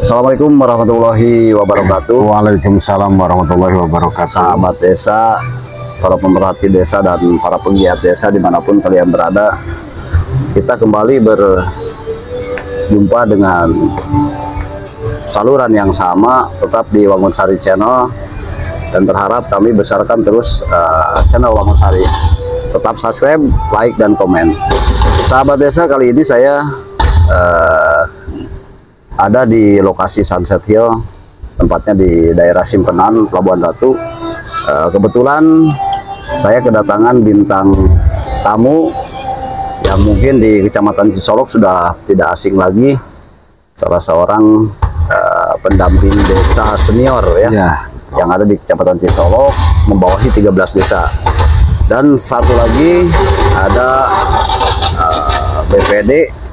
Assalamualaikum warahmatullahi wabarakatuh. Waalaikumsalam warahmatullahi wabarakatuh. Sahabat desa, para pemerhati desa dan para penggiat desa dimanapun kalian berada, kita kembali berjumpa dengan saluran yang sama, tetap di Wangunsari Channel, dan berharap kami besarkan terus channel Wangunsari. Tetap subscribe, like, dan komen. Sahabat desa, kali ini saya ada di lokasi Sunset Hill, tempatnya di daerah Simpenan, Pelabuhan Ratu. Kebetulan saya kedatangan bintang tamu yang mungkin di Kecamatan Cisolok sudah tidak asing lagi, salah seorang pendamping desa senior ya, yang ada di Kecamatan Cisolok, membawahi 13 desa. Dan satu lagi ada BPD.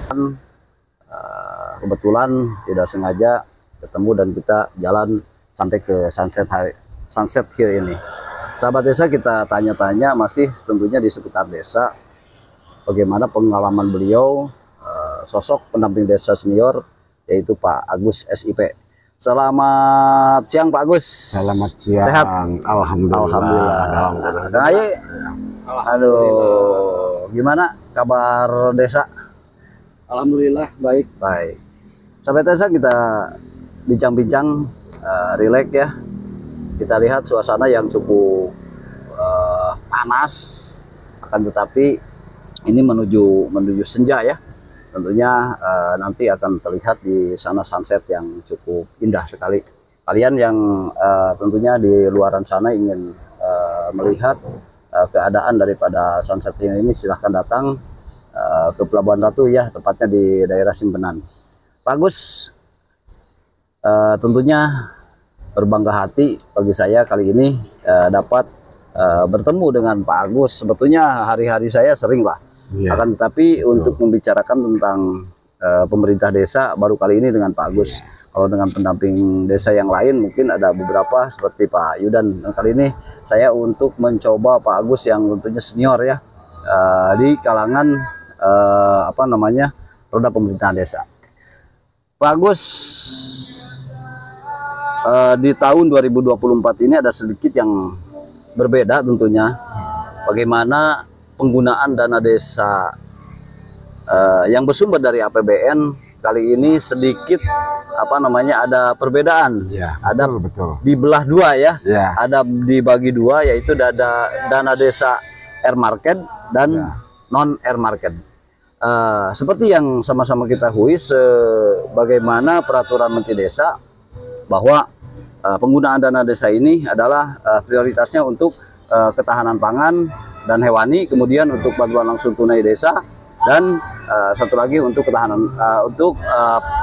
Kebetulan tidak sengaja ketemu dan kita jalan sampai ke Sunset Hill ini. Sahabat desa, kita tanya-tanya masih tentunya di sekitar desa, bagaimana pengalaman beliau, sosok pendamping desa senior, yaitu Pak Agus SIP. Selamat siang Pak Agus. Selamat siang. Sehat? Alhamdulillah. Aduh, gimana kabar desa? Alhamdulillah baik. Baik. Sahabat desa, kita bincang-bincang, rileks ya. Kita lihat suasana yang cukup panas, akan tetapi ini menuju senja ya. Tentunya nanti akan terlihat di sana sunset yang cukup indah sekali. Kalian yang tentunya di luaran sana ingin melihat keadaan daripada sunset ini, silahkan datang ke Pelabuhan Ratu ya, tepatnya di daerah Simpenan. Pak Agus, tentunya berbangga hati bagi saya kali ini dapat bertemu dengan Pak Agus. Sebetulnya hari-hari saya sering lah, akan tetapi untuk membicarakan tentang pemerintah desa baru kali ini dengan Pak Agus. Kalau dengan pendamping desa yang lain mungkin ada beberapa seperti Pak Yudan. Dan kali ini saya untuk mencoba Pak Agus yang tentunya senior ya, di kalangan roda pemerintahan desa. Pak Agus, di tahun 2024 ini ada sedikit yang berbeda tentunya. Bagaimana penggunaan dana desa yang bersumber dari APBN kali ini sedikit ada perbedaan. Ya, ada betul. Dibelah dua ya. Ya. Ada dibagi dua, yaitu dana desa air market dan non air market. Seperti yang sama-sama kita ketahui, sebagaimana peraturan Menteri Desa bahwa penggunaan dana desa ini adalah prioritasnya untuk ketahanan pangan dan hewani, kemudian untuk bantuan langsung tunai desa, dan satu lagi untuk ketahanan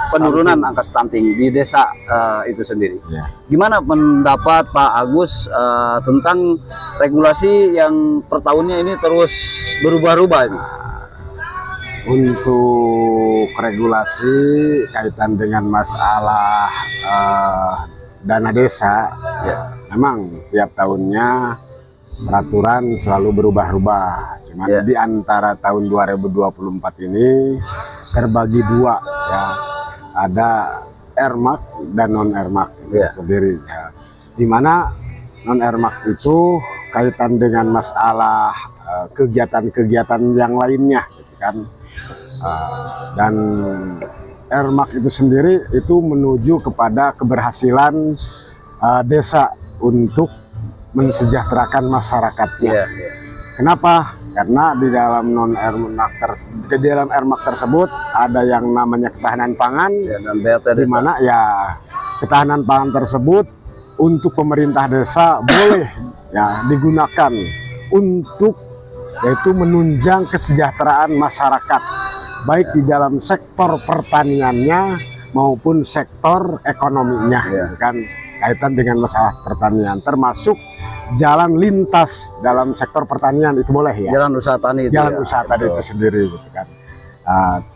penurunan angka stunting di desa itu sendiri. Gimana pendapat Pak Agus tentang regulasi yang per tahunnya ini terus berubah-ubah ini? Untuk regulasi kaitan dengan masalah dana desa, memang tiap tahunnya peraturan selalu berubah-ubah. Cuman di antara tahun 2024 ini terbagi dua ya, ada Airmark dan non Airmark sendiri ya. Dimana non Airmark itu kaitan dengan masalah kegiatan-kegiatan yang lainnya gitu kan. Dan Airmark itu sendiri itu menuju kepada keberhasilan desa untuk mensejahterakan masyarakatnya. Kenapa? Karena di dalam Airmark tersebut ada yang namanya ketahanan pangan, di mana ya ketahanan pangan tersebut untuk pemerintah desa boleh ya digunakan untuk yaitu menunjang kesejahteraan masyarakat, baik di dalam sektor pertaniannya maupun sektor ekonominya, kan kaitan dengan masalah pertanian, termasuk jalan lintas dalam sektor pertanian itu boleh ya. Jalan usaha tani itu. Jalan usaha tani itu sendiri, gitu kan.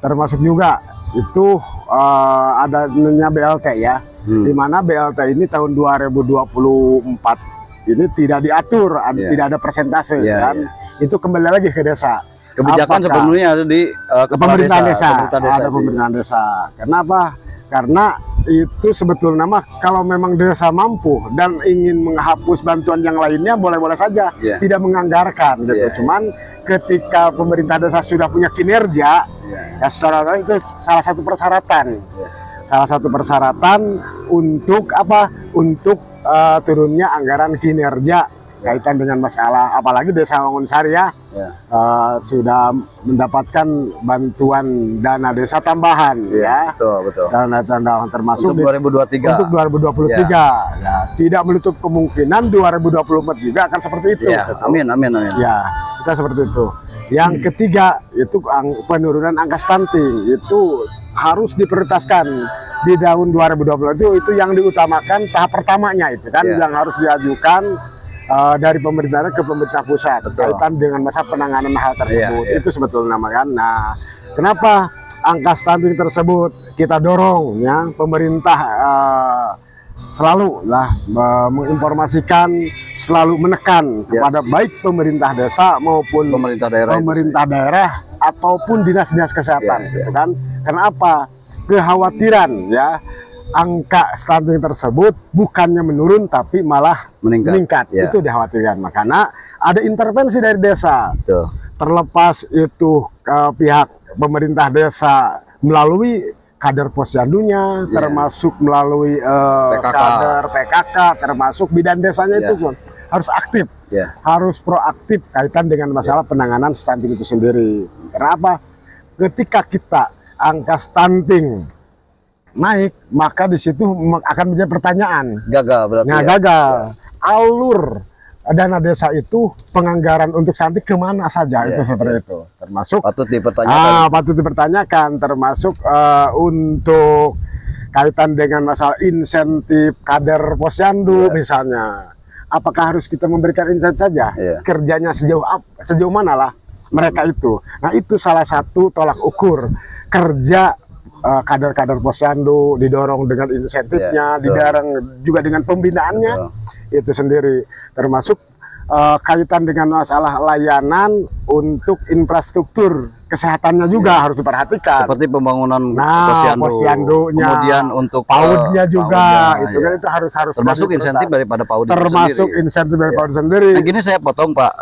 Termasuk juga itu adanya BLT ya, di mana BLT ini tahun 2024 ini tidak diatur, tidak ada persentase kan. Itu kembali lagi ke desa. Kebijakan sebelumnya ada di pemerintahan desa. Ada pemerintahan desa. Kenapa? Karena itu sebetulnya mah kalau memang desa mampu dan ingin menghapus bantuan yang lainnya boleh-boleh saja, tidak menganggarkan gitu. Cuman ketika pemerintah desa sudah punya kinerja, ya secara itu salah satu persyaratan. Salah satu persyaratan untuk apa? Untuk turunnya anggaran kinerja kaitan dengan masalah, apalagi Desa Wangunsari sudah mendapatkan bantuan dana desa tambahan betul. Dana tambahan termasuk untuk 2023. Untuk 2023 ya, tidak menutup kemungkinan 2024 juga akan seperti itu. Amin. Ya, kita seperti itu. Yang ketiga itu penurunan angka stunting itu harus diprioritaskan di tahun 2020 itu yang diutamakan tahap pertamanya itu kan yang harus diajukan dari pemerintah ke pemerintah pusat kaitan dengan masa penanganan hal tersebut. Itu sebetulnya kan. Nah, kenapa angka stunting tersebut kita dorong ya pemerintah selalu menginformasikan, selalu menekan kepada baik pemerintah desa maupun pemerintah daerah ataupun dinas-dinas kesehatan gitu kan. Kenapa? Kekhawatiran ya angka stunting tersebut bukannya menurun tapi malah meningkat. Itu dikhawatirkan. Makanya ada intervensi dari desa. Terlepas itu pihak pemerintah desa melalui kader posyandunya, termasuk melalui kader PKK, termasuk bidan desanya itu pun harus aktif, harus proaktif kaitan dengan masalah penanganan stunting itu sendiri. Kenapa? Ketika kita angka stunting naik, maka di situ akan menjadi pertanyaan. Gagal berarti. Nah, gagal. Alur dana desa itu penganggaran untuk stunting kemana saja itu seperti itu. Termasuk patut dipertanyakan. Patut dipertanyakan. Termasuk untuk kaitan dengan masalah insentif kader posyandu misalnya. Apakah harus kita memberikan insentif saja? Kerjanya sejauh mana lah mereka itu. Nah, itu salah satu tolak ukur kerja kader-kader posyandu, didorong dengan insentifnya, didorong juga dengan pembinaannya itu sendiri, termasuk kaitan dengan masalah layanan untuk infrastruktur kesehatannya juga harus diperhatikan, seperti pembangunan posyandunya, kemudian untuk PAUD-nya juga itu kan itu harus termasuk insentif daripada PAUD sendiri. Nah, gini saya potong Pak,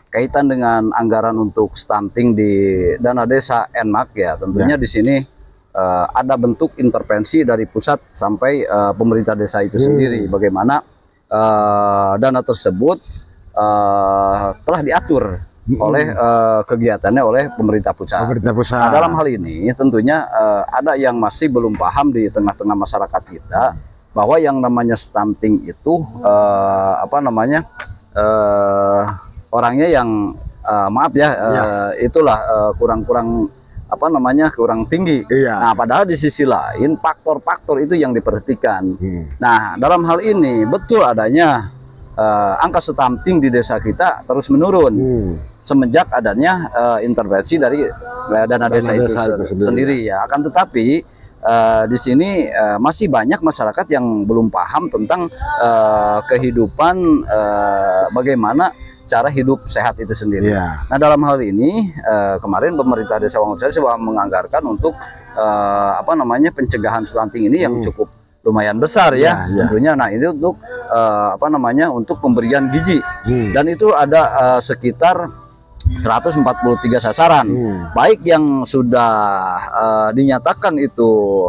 kaitan dengan anggaran untuk stunting di dana desa Enmak ya, tentunya di sini ada bentuk intervensi dari pusat sampai pemerintah desa itu sendiri. Bagaimana dana tersebut telah diatur oleh kegiatannya oleh pemerintah pusat. Nah, dalam hal ini tentunya ada yang masih belum paham di tengah-tengah masyarakat kita bahwa yang namanya stunting itu orangnya yang maaf ya, itulah kurang tinggi. Nah, padahal di sisi lain faktor-faktor itu yang diperhatikan. Nah, dalam hal ini betul adanya angka stunting di desa kita terus menurun semenjak adanya intervensi dari dana desa itu sendiri ya. Akan tetapi di sini masih banyak masyarakat yang belum paham tentang kehidupan bagaimana cara hidup sehat itu sendiri. Nah, dalam hal ini kemarin pemerintah Desa Wangunsari sudah menganggarkan untuk pencegahan stunting ini yang cukup lumayan besar tentunya. Nah, ini untuk untuk pemberian gizi dan itu ada sekitar 143 sasaran, baik yang sudah dinyatakan itu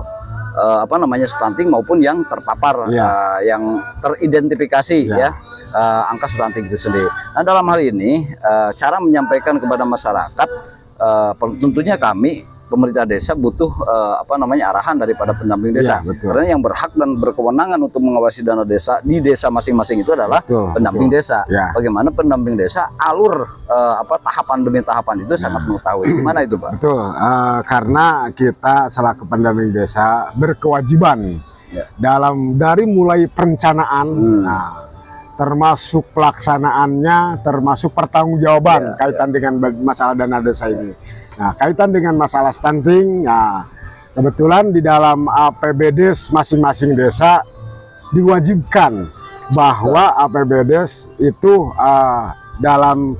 stunting maupun yang terpapar yang teridentifikasi angka stunting itu sendiri. Nah, dalam hal ini cara menyampaikan kepada masyarakat, tentunya kami pemerintah desa butuh arahan daripada pendamping desa. Karena yang berhak dan berkewenangan untuk mengawasi dana desa di desa masing-masing itu adalah pendamping desa. Bagaimana pendamping desa alur tahapan demi tahapan itu sangat mengetahui. Gimana itu, Pak? Betul. Karena kita selaku pendamping desa berkewajiban dalam dari mulai perencanaan, termasuk pelaksanaannya, termasuk pertanggungjawaban kaitan dengan masalah dana desa ini. Nah, kaitan dengan masalah stunting, kebetulan di dalam APBDes masing-masing desa diwajibkan bahwa APBDes itu dalam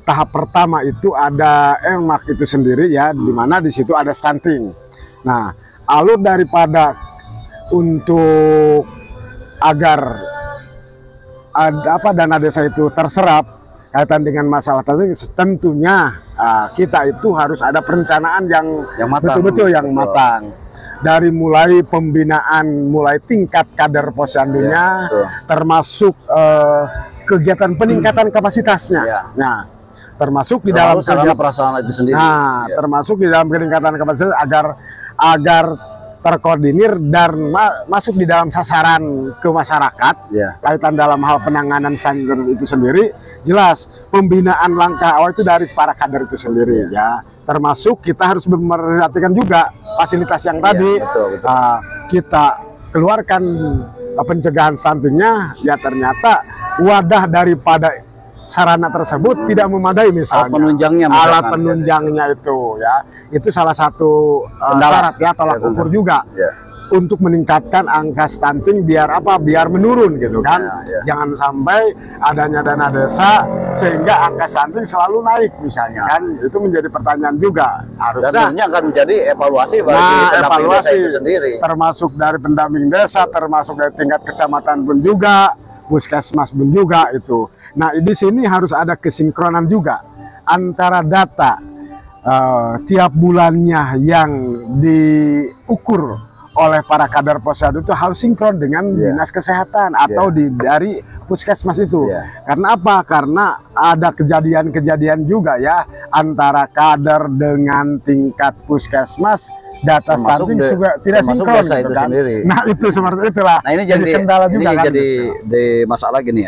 tahap pertama itu ada Enmak itu sendiri ya, di mana di situ ada stunting. Nah, alur daripada untuk agar dana desa itu terserap kaitan dengan masalah tentunya kita itu harus ada perencanaan yang betul-betul yang matang. Dari mulai pembinaan, mulai tingkat kader posyandunya, termasuk kegiatan peningkatan kapasitasnya. Nah, termasuk di dalam sarana prasarana itu sendiri. Nah, termasuk di dalam peningkatan kapasitas agar terkoordinir dan masuk di dalam sasaran ke masyarakat. Kaitan dalam hal penanganan sandera itu sendiri, jelas pembinaan langkah awal itu dari para kader itu sendiri ya. Termasuk kita harus memperhatikan juga fasilitas yang tadi betul. Kita keluarkan pencegahan stuntingnya, ya ternyata wadah daripada sarana tersebut tidak memadai, misalnya alat penunjangnya itu ya, itu salah satu syarat ya, tolak ukur juga untuk meningkatkan angka stunting biar menurun gitu kan. Jangan sampai adanya dana desa sehingga angka stunting selalu naik misalnya kan, itu menjadi pertanyaan juga. Harusnya akan menjadi evaluasi bagi pendamping desa itu sendiri, termasuk dari pendamping desa, termasuk dari tingkat kecamatan pun juga, puskesmas pun juga itu. Nah, di sini harus ada kesinkronan juga antara data tiap bulannya yang diukur oleh para kader posyandu itu harus sinkron dengan dinas kesehatan atau dari puskesmas itu. Karena apa? Karena ada kejadian-kejadian juga ya antara kader dengan tingkat puskesmas, data stunting juga tidak sinkron gitu kan. Nah, itu seperti itulah. Nah, ini jadi kendala juga kan. Jadi di masalah gini,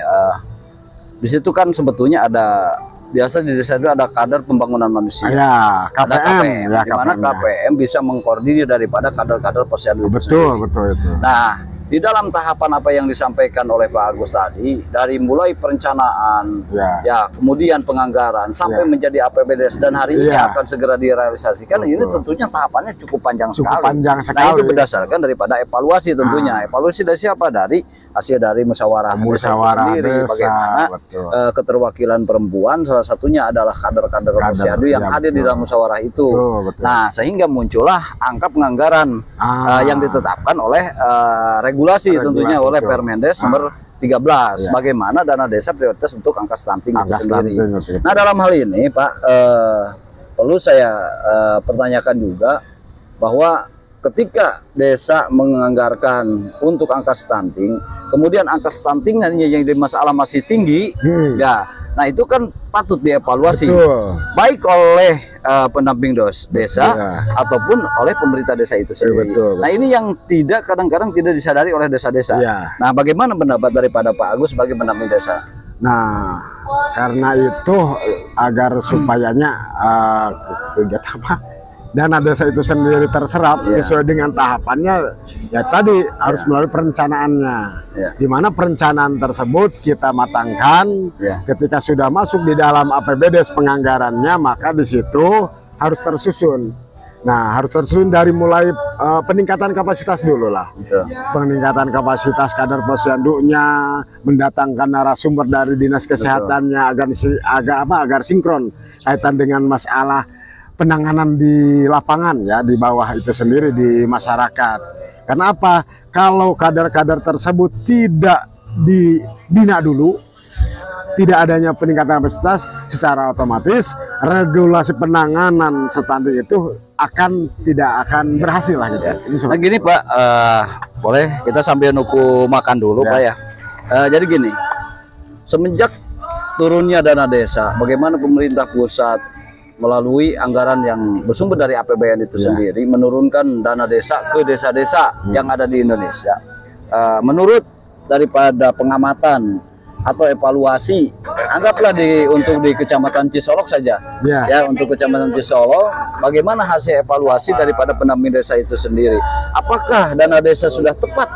di situ kan sebetulnya ada, biasa di desa itu ada kader pembangunan manusia, KPM, ada KPM, di mana KPM bisa mengkoordinir daripada kader-kader posyandu. Betul itu. Nah, di dalam tahapan apa yang disampaikan oleh Pak Agus tadi, dari mulai perencanaan, kemudian penganggaran sampai menjadi APBDes dan hari ini akan segera direalisasikan. Ini tentunya tahapannya cukup panjang sekali. Nah, itu berdasarkan daripada evaluasi tentunya. Evaluasi dari siapa? Dari hasil dari musyawarah desa sendiri, bagaimana keterwakilan perempuan salah satunya adalah kader-kader posyandu yang hadir di dalam musyawarah itu. Nah, sehingga muncullah angka penganggaran yang ditetapkan oleh regulasi tentunya oleh Permendes nomor 13, bagaimana dana desa prioritas untuk angka stunting itu sendiri. Nah, dalam hal ini Pak, perlu saya pertanyakan juga bahwa ketika desa menganggarkan untuk angka stunting, kemudian angka stunting yang jadi masalah masih tinggi, nah itu kan patut dievaluasi, baik oleh pendamping desa ataupun oleh pemerintah desa itu sendiri. Nah, ini yang kadang-kadang tidak disadari oleh desa-desa. Nah, bagaimana pendapat daripada Pak Agus sebagai pendamping desa? Nah, karena itu agar supayanya dana desa itu sendiri terserap sesuai dengan tahapannya, ya tadi harus melalui perencanaannya. Di mana perencanaan tersebut kita matangkan, ketika sudah masuk di dalam APBDes penganggarannya, maka di situ harus tersusun. Nah, harus tersusun dari mulai peningkatan kapasitas dulu lah. Peningkatan kapasitas kader posyandunya, mendatangkan narasumber dari dinas kesehatannya agar sinkron kaitan dengan masalah penanganan di lapangan ya, di bawah itu sendiri di masyarakat. Karena apa? Kalau kader-kader tersebut tidak dibina dulu, tidak adanya peningkatan kapasitas, secara otomatis regulasi penanganan stunting itu tidak akan berhasil lah gitu. Nah, gini Pak, boleh kita sambil nunggu makan dulu Pak ya. Jadi gini, semenjak turunnya dana desa, bagaimana pemerintah pusat melalui anggaran yang bersumber dari APBN itu sendiri menurunkan dana desa ke desa-desa yang ada di Indonesia. Menurut daripada pengamatan atau evaluasi, anggaplah untuk di Kecamatan Cisolok saja, ya untuk Kecamatan Cisolok, bagaimana hasil evaluasi daripada pendamping desa itu sendiri? Apakah dana desa sudah tepat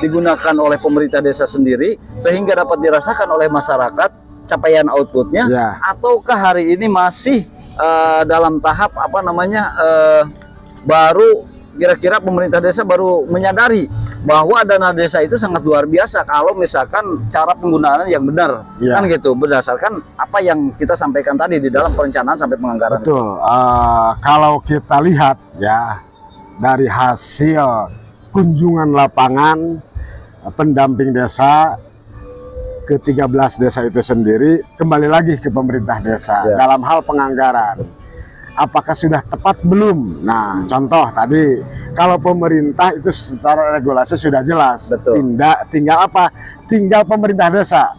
digunakan oleh pemerintah desa sendiri sehingga dapat dirasakan oleh masyarakat capaian outputnya, ataukah hari ini masih dalam tahap baru kira-kira pemerintah desa baru menyadari bahwa dana desa itu sangat luar biasa kalau misalkan cara penggunaan yang benar, kan gitu, berdasarkan apa yang kita sampaikan tadi di dalam perencanaan sampai penganggaran. Betul. Kalau kita lihat ya dari hasil kunjungan lapangan pendamping desa ke 13 desa itu sendiri, kembali lagi ke pemerintah desa dalam hal penganggaran. Apakah sudah tepat belum? Nah, contoh tadi, kalau pemerintah itu secara regulasi sudah jelas. Tinggal apa? Tinggal pemerintah desa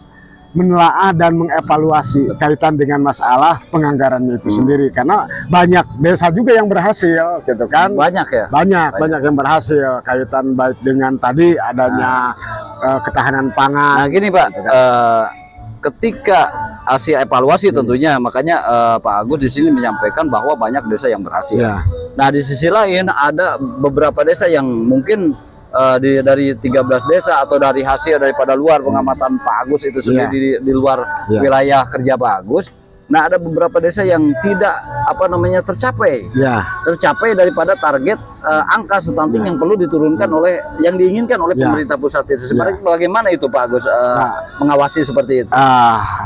menelaah dan mengevaluasi kaitan dengan masalah penganggarannya itu sendiri, karena banyak desa juga yang berhasil gitu kan. Banyak yang berhasil kaitan baik dengan tadi adanya ketahanan pangan. Nah gini Pak, gitu kan. Ketika hasil evaluasi tentunya, makanya Pak Agus di sini menyampaikan bahwa banyak desa yang berhasil. Nah di sisi lain ada beberapa desa yang mungkin dari 13 desa atau dari hasil daripada luar pengamatan Pak Agus itu sendiri di luar wilayah kerja Pak Agus. Nah ada beberapa desa yang tidak tercapai daripada target angka stunting yang perlu diturunkan oleh yang diinginkan oleh pemerintah pusat itu. Sebenarnya bagaimana itu Pak Agus mengawasi seperti itu?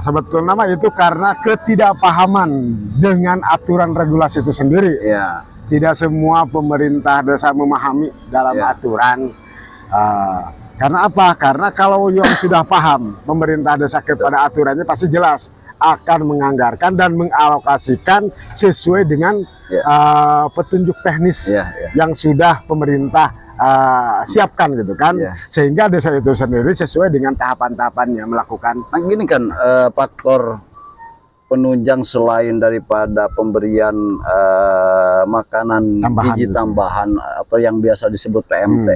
Sebetulnya itu karena ketidakpahaman dengan aturan regulasi itu sendiri. Tidak semua pemerintah desa memahami dalam aturan. Karena apa? Karena kalau yang sudah paham pemerintah desa kepada aturannya pasti jelas akan menganggarkan dan mengalokasikan sesuai dengan petunjuk teknis yang sudah pemerintah siapkan gitu kan. Sehingga desa itu sendiri sesuai dengan tahapan-tahapannya melakukan. Nah gini kan faktor penunjang selain daripada pemberian makanan gizi tambahan atau yang biasa disebut PMT.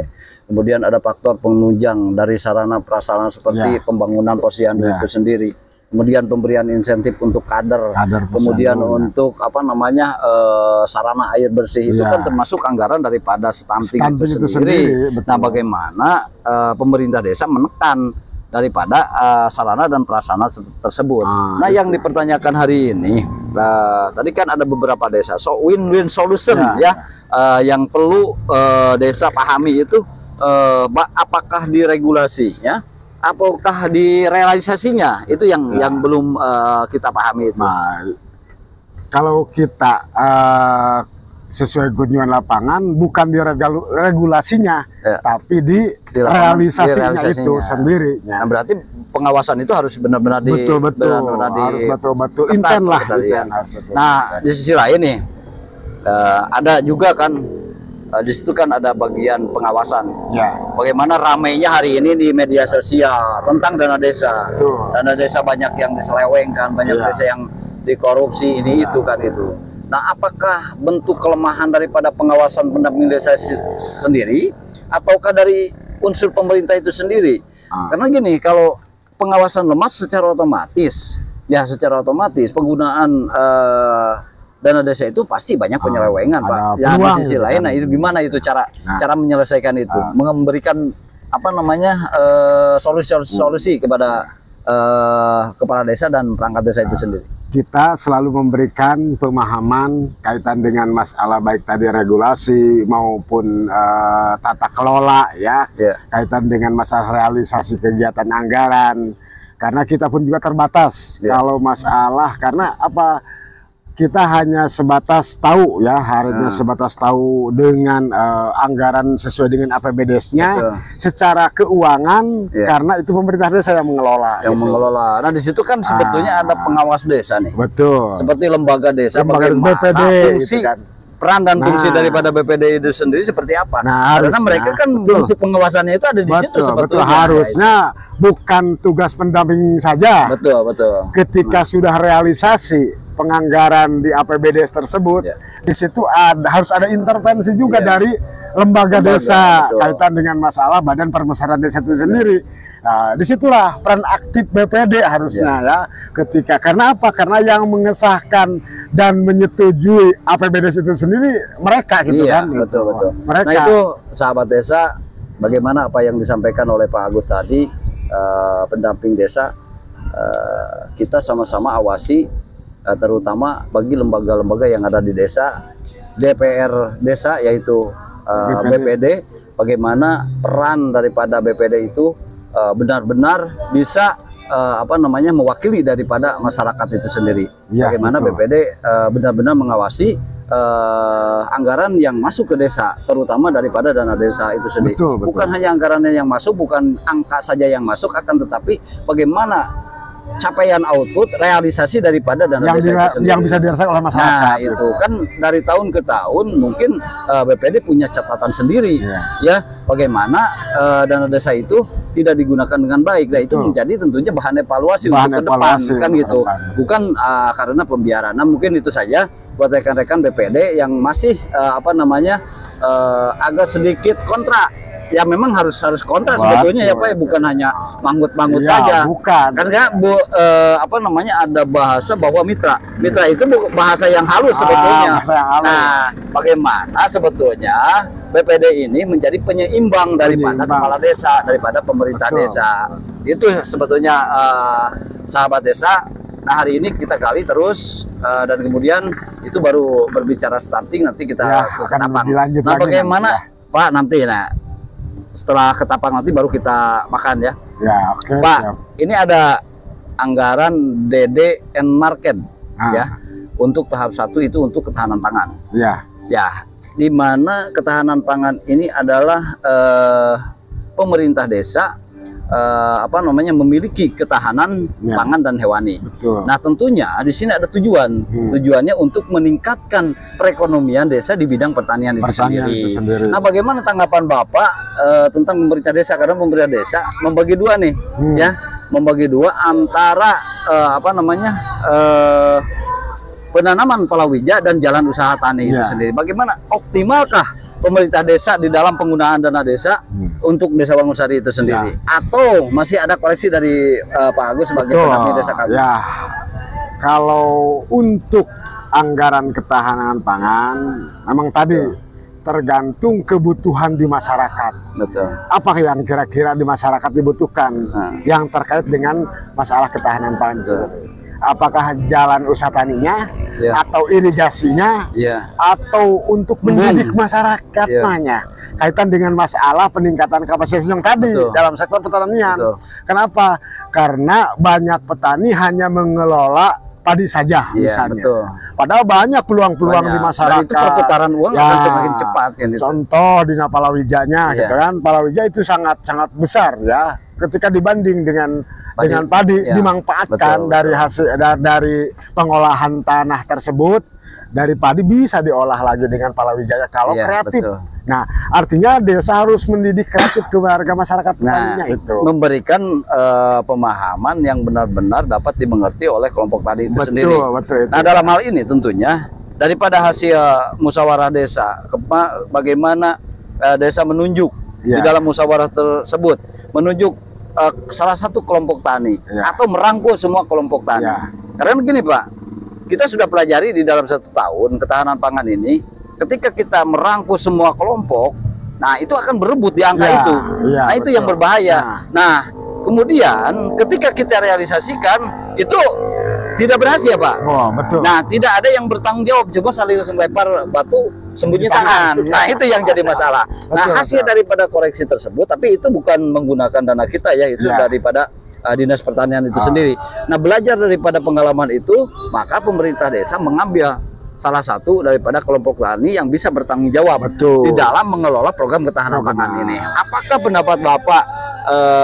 Kemudian ada faktor penunjang dari sarana prasarana seperti pembangunan posyandu itu sendiri. Kemudian pemberian insentif untuk kader kemudian untuk sarana air bersih itu kan termasuk anggaran daripada stunting itu sendiri. Nah bagaimana pemerintah desa menekan daripada sarana dan prasarana tersebut. Nah yang dipertanyakan hari ini, tadi kan ada beberapa desa, win-win solution yang perlu desa pahami itu, apakah di regulasinya, apakah di realisasinya, itu yang belum kita pahami itu. Nah, kalau kita sesuai kunjungan lapangan bukan di regulasinya tapi di realisasinya itu sendiri. Nah, berarti pengawasan itu harus benar-benar harus betul-betul intent lah. Nah di sisi lain nih ada juga kan di situ kan ada bagian pengawasan. Bagaimana ramainya hari ini di media sosial tentang dana desa. Dana desa banyak yang diselewengkan, banyak desa yang dikorupsi ini itu kan itu. Nah, apakah bentuk kelemahan daripada pengawasan pendamping desa sendiri, ataukah dari unsur pemerintah itu sendiri? Karena gini, kalau pengawasan lemah secara otomatis penggunaan dana desa itu pasti banyak penyelewengan, Pak. Ya, di sisi lain, nah itu gimana itu cara menyelesaikan itu, memberikan solusi kepada kepala desa dan perangkat desa itu sendiri. Kita selalu memberikan pemahaman kaitan dengan masalah baik tadi regulasi maupun tata kelola kaitan dengan masalah realisasi kegiatan anggaran, karena kita pun juga terbatas kalau masalah, karena apa, kita hanya sebatas tahu harusnya sebatas tahu dengan anggaran sesuai dengan APBDes-nya secara keuangan, karena itu pemerintah desa yang mengelola. Mengelola. Nah di situ kan sebetulnya ada pengawas desa nih. Seperti lembaga desa, BPD, fungsi, peran dan fungsi daripada BPD itu sendiri seperti apa? Karena mereka kan untuk pengawasannya itu ada di situ sebetulnya. Harusnya bukan tugas pendamping saja. Ketika sudah realisasi penganggaran di APBDes tersebut, di situ harus ada intervensi juga dari lembaga desa kaitan dengan masalah badan permusawaratan desa itu sendiri. Nah, disitulah peran aktif BPD harusnya ketika, karena apa? Karena yang mengesahkan dan menyetujui APBDes itu sendiri mereka gitu kan. Mereka. Nah itu sahabat desa, bagaimana apa yang disampaikan oleh Pak Agus tadi, pendamping desa, kita sama-sama awasi. Terutama bagi lembaga-lembaga yang ada di desa, DPR desa yaitu BPD, bagaimana peran daripada BPD itu benar-benar bisa mewakili daripada masyarakat itu sendiri. Bagaimana BPD benar-benar mengawasi anggaran yang masuk ke desa, terutama daripada dana desa itu sendiri. Betul. Bukan hanya anggarannya yang masuk, bukan angka saja yang masuk, akan tetapi bagaimana capaian output realisasi daripada dana desa itu sendiri yang bisa dirasakan oleh masyarakat. Nah, itu kan dari tahun ke tahun mungkin BPD punya catatan sendiri ya bagaimana dana desa itu tidak digunakan dengan baik. Nah, itu menjadi tentunya bahan evaluasi untuk ke depan kan gitu. Bukan karena pembiaran. Nah, mungkin itu saja buat rekan-rekan BPD yang masih agak sedikit kontra. Ya memang harus kontra sebetulnya ya Pak ya, bukan hanya manggut-manggut saja. Bukan. Karena ada bahasa bahwa mitra itu bahasa yang halus sebetulnya. Nah, bagaimana sebetulnya BPD ini menjadi penyeimbang daripada kepala desa, daripada pemerintah desa. Itu sebetulnya sahabat desa. Nah, hari ini kita gali terus dan kemudian itu baru berbicara starting, nanti kita ke Ketapang. Nah, bagaimana Pak nanti setelah Ketapang nanti baru kita makan ya. Ya, oke. Pak, ini ada anggaran DD and Market ya. Untuk tahap 1 itu untuk ketahanan pangan. Ya. Ya, di mana ketahanan pangan ini adalah pemerintah desa memiliki ketahanan pangan dan hewani. Betul. Nah, tentunya di sini ada tujuan. Tujuannya untuk meningkatkan perekonomian desa di bidang pertanian itu sendiri. Nah, bagaimana tanggapan Bapak tentang pemerintah desa? Karena pemerintah desa membagi dua nih, ya, membagi dua antara penanaman palawija dan jalan usaha tani itu sendiri. Bagaimana optimalkah pemerintah desa di dalam penggunaan dana desa untuk Desa Wangunsari itu sendiri? Atau masih ada koreksi dari Pak Agus sebagai pendamping desa kami? Ya, kalau untuk anggaran ketahanan pangan, memang tadi tergantung kebutuhan di masyarakat. Betul. Apa yang kira-kira di masyarakat dibutuhkan yang terkait dengan masalah ketahanan pangan itu? Apakah jalan usaha taninya, atau irigasinya, atau untuk mendidik masyarakat kaitan dengan masalah peningkatan kapasitas yang tadi dalam sektor pertanian. Kenapa? Karena banyak petani hanya mengelola padi saja misalnya. Padahal banyak peluang-peluang di masyarakat. Dan itu perputaran uang akan semakin cepat. Contoh di palawijanya, gitu kan? Palawija itu sangat besar ya. Ketika dibanding dengan padi dimanfaatkan dari hasil dari pengolahan tanah tersebut, dari padi bisa diolah lagi dengan palawijaya kalau kreatif. Nah, artinya desa harus mendidik kreatif ke warga masyarakat petaninya itu. Memberikan pemahaman yang benar-benar dapat dimengerti oleh kelompok tadi itu sendiri. Betul. Nah, dalam hal ini tentunya daripada hasil musyawarah desa, bagaimana desa menunjuk di dalam musyawarah tersebut, menunjuk salah satu kelompok tani atau merangkul semua kelompok tani. Karena begini Pak, kita sudah pelajari di dalam 1 tahun ketahanan pangan ini, ketika kita merangkul semua kelompok, nah itu akan berebut di angka itu. Nah, itu yang berbahaya. Nah, kemudian ketika kita realisasikan itu tidak berhasil Pak. Betul. Nah, tidak ada yang bertanggung jawab, cuma saling melempar batu sembunyi tangan. Nah, itu yang jadi masalah. Nah, hasil daripada koreksi tersebut, tapi itu bukan menggunakan dana kita ya, itu daripada Dinas Pertanian itu sendiri. Nah, belajar daripada pengalaman itu, maka pemerintah desa mengambil salah satu daripada kelompok tani yang bisa bertanggung jawab di dalam mengelola program ketahanan pangan ini. Apakah pendapat Bapak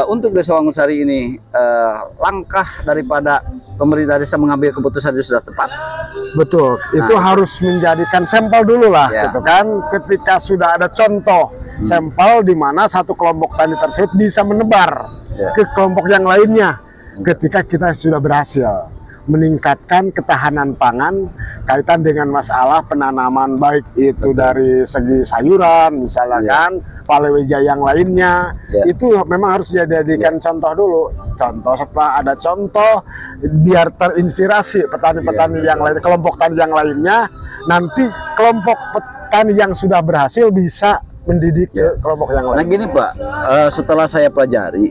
untuk Desa Wangunsari ini langkah daripada pemerintah desa mengambil keputusan itu sudah tepat? Betul, itu harus menjadikan sampel dulu lah, gitu kan. Ketika sudah ada contoh sampel di mana satu kelompok tani tersebut bisa menebar ke kelompok yang lainnya, ketika kita sudah berhasil meningkatkan ketahanan pangan kaitan dengan masalah penanaman, baik itu dari segi sayuran misalnya kan, palawija yang lainnya, itu memang harus dijadikan contoh dulu. Setelah ada contoh, biar terinspirasi petani-petani yang lain, kelompok tani yang lainnya, nanti kelompok petani yang sudah berhasil bisa mendidik kelompok yang lain. Nah gini Pak, setelah saya pelajari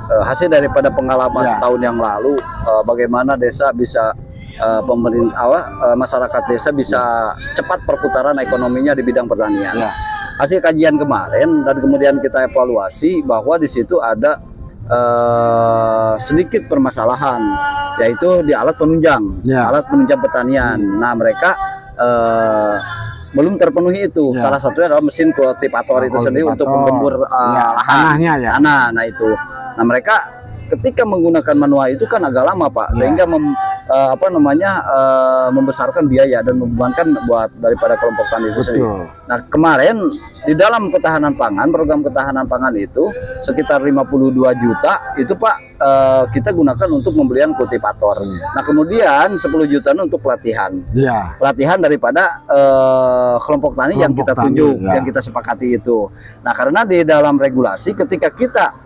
hasil daripada pengalaman setahun yang lalu, bagaimana desa bisa masyarakat desa bisa cepat perputaran ekonominya di bidang pertanian. Hasil kajian kemarin dan kemudian kita evaluasi bahwa di situ ada sedikit permasalahan, yaitu di alat penunjang pertanian. Nah, mereka belum terpenuhi itu. Salah satunya adalah mesin kultivator itu sendiri untuk menggembur tanahnya ya. Tanah. Nah itu. Nah mereka ketika menggunakan manual itu kan agak lama Pak, sehingga membesarkan biaya dan membebankan buat daripada kelompok tani itu sendiri. Nah kemarin di dalam ketahanan pangan, program ketahanan pangan itu sekitar 52 juta itu Pak, kita gunakan untuk pembelian kultivator. Nah kemudian 10 juta untuk pelatihan. Pelatihan daripada kelompok tani yang kita tunjuk, yang kita sepakati itu. Nah karena di dalam regulasi ketika kita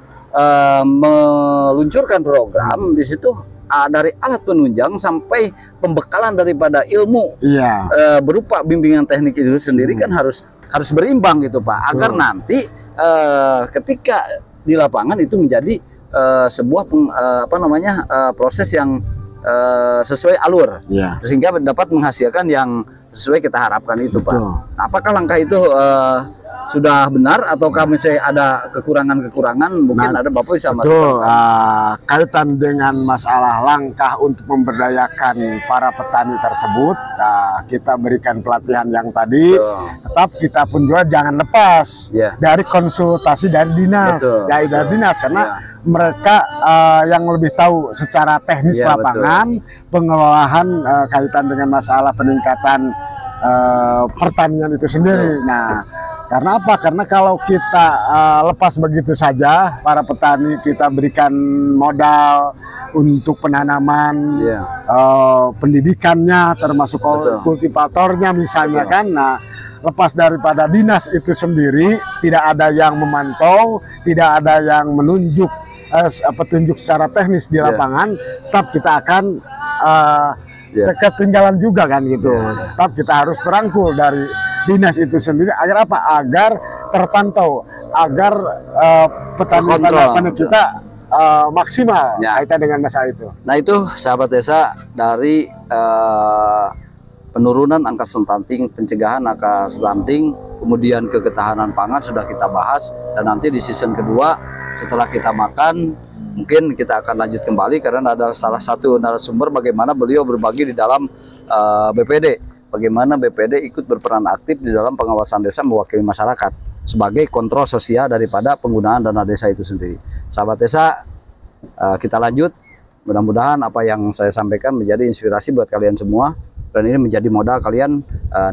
meluncurkan program di situ dari alat penunjang sampai pembekalan daripada ilmu berupa bimbingan teknik itu sendiri kan harus berimbang gitu Pak, agar nanti ketika di lapangan itu menjadi sebuah proses yang sesuai alur, sehingga dapat menghasilkan yang sesuai kita harapkan itu Pak. Nah, apakah langkah itu sudah benar atau kami ada kekurangan-kekurangan? Mungkin ada Bapak bisa kaitan dengan masalah langkah untuk memberdayakan para petani tersebut, kita berikan pelatihan yang tadi. Tetap kita pun juga jangan lepas dari konsultasi dari dinas, karena mereka yang lebih tahu secara teknis lapangan, pengelolaan kaitan dengan masalah peningkatan pertanian itu sendiri. Nah, karena apa? Karena kalau kita lepas begitu saja, para petani kita berikan modal untuk penanaman, pendidikannya, termasuk kultivatornya misalnya kan. Nah, lepas daripada dinas itu sendiri, tidak ada yang memantau, tidak ada yang menunjuk petunjuk secara teknis di lapangan, tetap kita akan ketinggalan juga kan gitu. Tetap kita harus merangkul dari dinas itu sendiri agar apa? Agar terpantau, agar petani-petani kita maksimal kaitan dengan masalah itu. Nah itu sahabat desa, dari penurunan angka stunting, pencegahan angka stunting, kemudian ke ketahanan pangan sudah kita bahas, dan nanti di season kedua setelah kita makan mungkin kita akan lanjut kembali, karena ada salah satu narasumber bagaimana beliau berbagi di dalam BPD, bagaimana BPD ikut berperan aktif di dalam pengawasan desa mewakili masyarakat sebagai kontrol sosial daripada penggunaan dana desa itu sendiri. Sahabat desa, kita lanjut. Mudah-mudahan apa yang saya sampaikan menjadi inspirasi buat kalian semua, dan ini menjadi modal kalian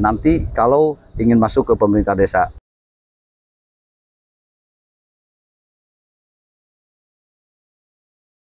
nanti kalau ingin masuk ke pemerintah desa.